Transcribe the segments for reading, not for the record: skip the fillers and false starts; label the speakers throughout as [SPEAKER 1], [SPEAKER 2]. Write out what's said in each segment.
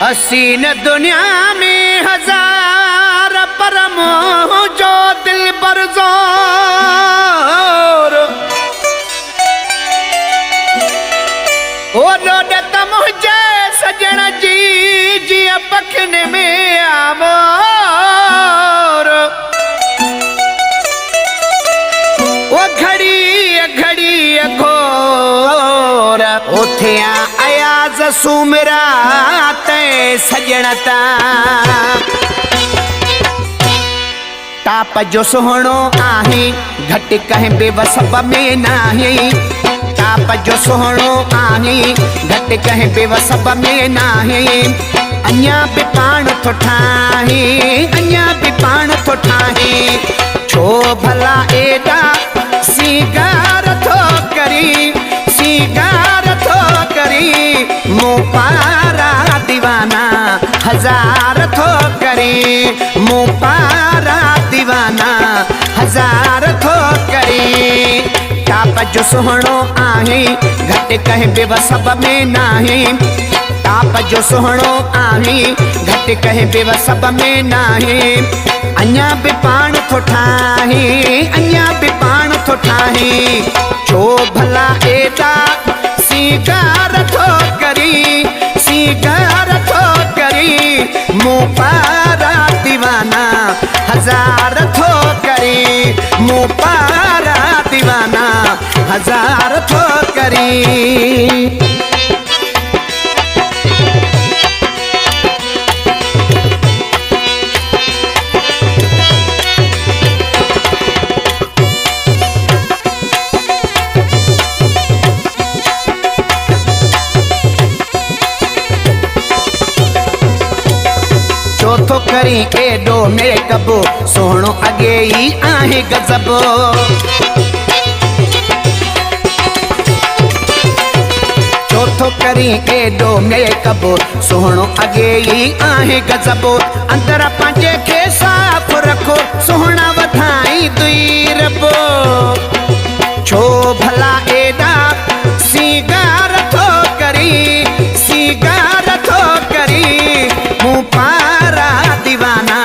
[SPEAKER 1] हसीन दुनिया में हजार परम जो दिल पर जोर ओ रोडत मुझे सजण जी जी पखने में आमोर वो घड़ी घड़ी घोर उथिया अयाज सुमरा ते सजणता ताप जो सुहणो आहे घट कहीं बेवसब में नाही ताप जो सुहणो आहे घट कहीं बेवसब में नाही अञा भी पाण थो ठाहे अञा भी पाण थो ठाहे छो भला एडा सिंगार थो करी सिंगार थो करी मूं पारा दीवाना हजार थो करे मूं पारा दीवाना हजार थो करे ताप जो सुहणो आहे घट कहीं बेवसब में नाही ताप जो सुहणो आहे घट कहीं बेवसब में नाही अञा भी पाण थो ठाहे अञा भी पाण थो ठाहे छो भला एडा सिंगार थो करी सिंगार थो करी मूं पारा दीवाना हजार थो करे मूं पारा दीवाना हजार थो करी चौथो करी एडो मेकअप सोहणो अगे ही आहे गजब चौथो करी एडो मेकअप सोहणो अगे ही आहे गजब अंदर पंहिंजे खे साफ़ रखो सोहणा वधाई दुई रबो छो भला एडा सिंगार थो करी सिंगार थो करी मूं पारा दीवाना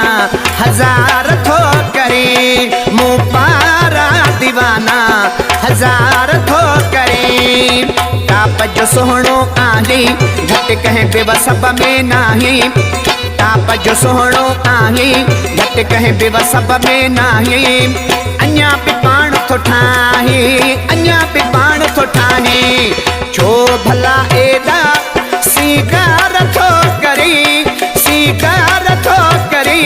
[SPEAKER 1] हजार थो करे मूं पारा दीवाना हजार थो करे ताप जो सुहणो आहे घट कहीं बेवसब में नाही ताप जो सुहणो आहे घट कहीं बेवसब में नाही अञा भी पाण थो ठाहे अञा भी पाण थो ठाहे छो भला एडा सिंगार थो करी सिंगार थो करी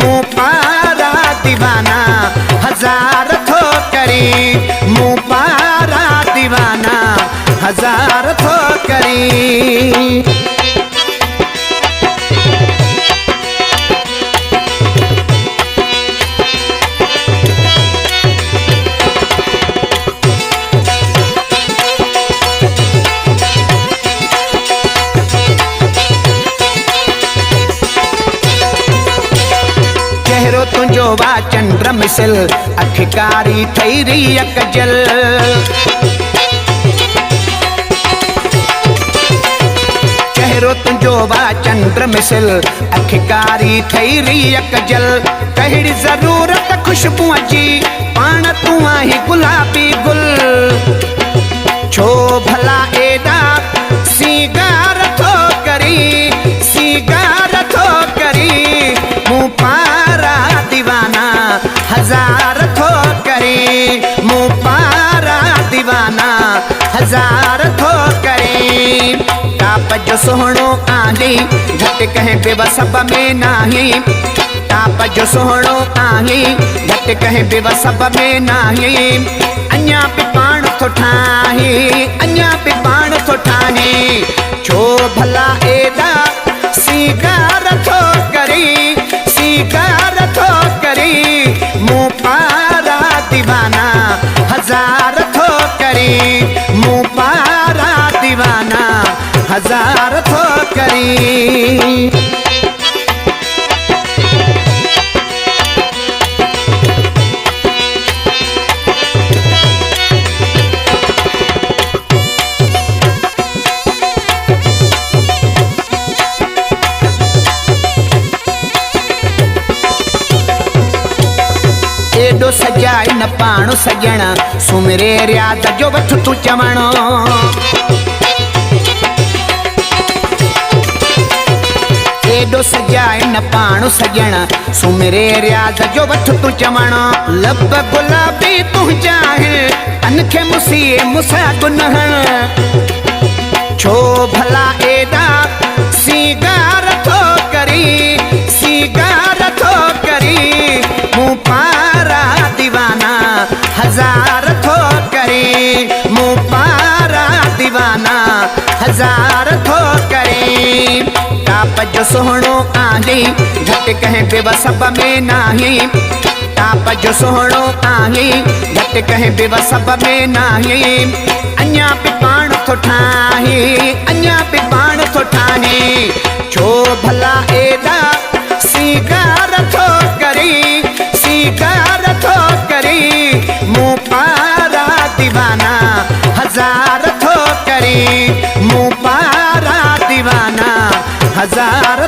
[SPEAKER 1] मूं पारा दीवाना हजार थो करे मूं पारा दीवाना हजार थो करी चेहरो तुझो वा चंद्र मिसल अखकारी थई रही कजल चेहरो तुझो वा चंद्र मिसल अखकारी थई रही कजल कहिड़ी जरूरत खुशबू जी पाण तू आही गुलाबी गुल छो भला एडा सिंगार थो करी सिंगार थो करी मूं पारा दीवाना हजार थो करे मूं पारा दीवाना हजार थो करे ताप जो सुहणो आहे घट कहीं बेवसब में नाही ताप जो सुहणो आहे घट कहीं बेवसब में नाही अञा भी पाण थो ठाहे अञा भी पाण थो ठाहे छो भला एडा सिंगार थो करी सिंगार थो करी मूं पारा दीवाना हजार थो करे मूं पारा दीवाना हजार थो करी सजाए न पाण सजण सुमरे रियाज़ जो वठ तू चवण एडो सजाए न पाण सजण सुमरे रियाज़ जो वठ तू चवण लब गुलाबी तुंहिंजा अनखे मुसीए मुसा गुनहण छो भला एडा सीगार थो करी मूं पारा दीवाना हजार थो करी मूं पारा दीवाना हजार थो करी ताप जो सोहणो आही घट कहीं बेवसब में नाही ताप जो सोहणो आही घट कहीं बेवसब में नाही अञा बि पाण थो ठाही अञा बि पाण थो ठाही छो भला एडा सीगार थो करी मूं पारा दीवाना हजार थो करी मूं पारा दीवाना हजार